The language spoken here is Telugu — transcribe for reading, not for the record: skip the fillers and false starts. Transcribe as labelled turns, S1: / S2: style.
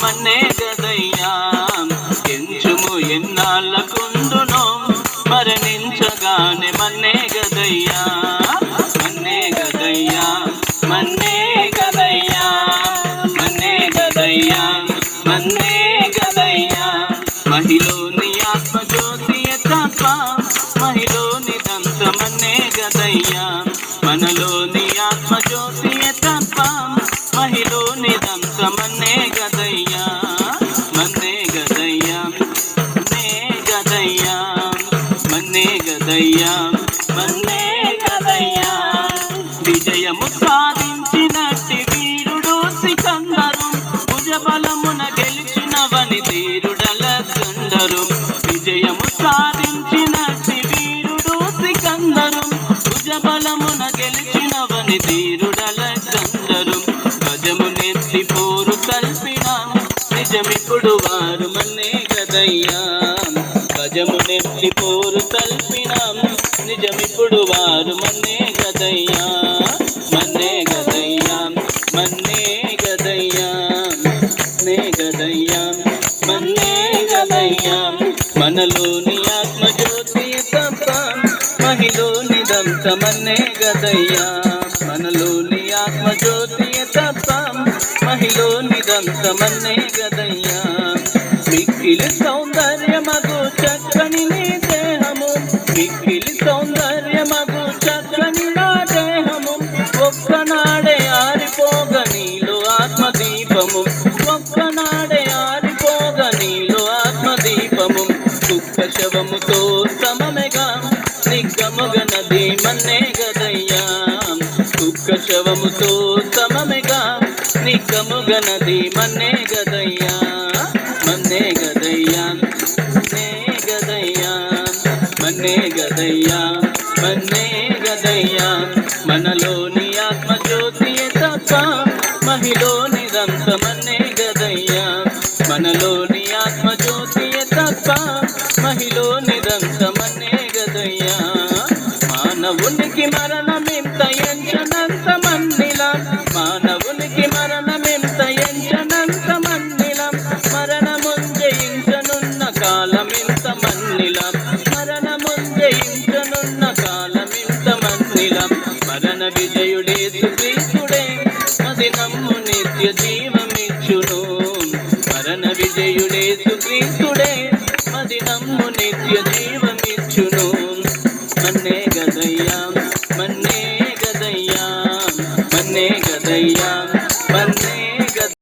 S1: మన్నే గదయ్యా ఎంచుము ఎన్నాళ్ళకుండునో మరణించగానే మన్నే గదయ్యా మన్నే గదయ్యా మన్నే గదయ్యా మన్నే గదయ్యా మన్నే గదయ్యా మహిలోని ఆత్మజ్యోతియే తప్ప మహిలోనిదంత మన్నే గదయ్యా మనలోని ఆత్మజ్యోతియే తప్ప మహిలోనిదంత మన్నే గదయ్యా మన్నే గదయ్యా మన్నే గదయ్యా మన్నే గదయ్యా మన్నే గదయ్యా విజయము సాధించినట్టి వీరుడు సికందరు భుజబలమున గెలిచినవని ధీరుడలకందరు విజయము సాధించినట్టి వీరుడు సికందరు భుజబలమున గెలిచినవని ధీరుడలకందరు గజము నెత్తి పోరు కల్పిన నిజమిప్పుడు వారు మన్నే గదయ్యా గజము నెత్తి పోరు కల్పిన నిజమిప్పుడు వారు మన్నే గదయ్యా మన్నే గదయ్యా మన్నే గదయ్యా మన్నే గదయ్యా మన్నే గదయ్యా మనలోని ఆత్మజ్యోతి తప్ప మహిలోనిదంత మన్నే గదయ్యా మనలోని ఆత్మజ్యోతి తప్ప మహిలోనిదంత మన్నే గదయ్యా మిక్కిలి సౌందర్యమగు చక్కని నీ దేహము మిక్కిలి సౌందర్యమగు చక్కని నా దేహము ఒక్కనాడే ఆరిపోగ నీలో ఆత్మదీపము ఒక్కనాడే ఆరిపోగ నీలో ఆత్మదీపము దుఃఖ శవముతో సమమెగా నిగ్గముగ నది మన్నే గదయ్యా దుఃఖ శవముతో సమమెగా నిగ్గముగ నది మన్నే గదయ్యా మన్నే గదయ్యా మన్నే గదయ్యా మన్నే గదయ్యా మన్నే గదయ్యా మనలోని ఆత్మజ్యోతియే తప్ప మహిలోనిదంత మన్నే గదయ్యా మనలోని ఆత్మజ్యోతియే తప్ప మహిలోనిదంత మన్నే గదయ్యా మానవునికి మరణమింత ఎంచనంత మన్నిలా మానవునికి మరణమింత ఎంచనంత మన్నిలా మరణముంజయించనున్న కాలమింత మన్నిలా మరణముంజయించనున్న కాలమింత మన్నిలా మరణ విజయుడేసు క్రీస్తుడే అది నమ్ము నిత్య జీవ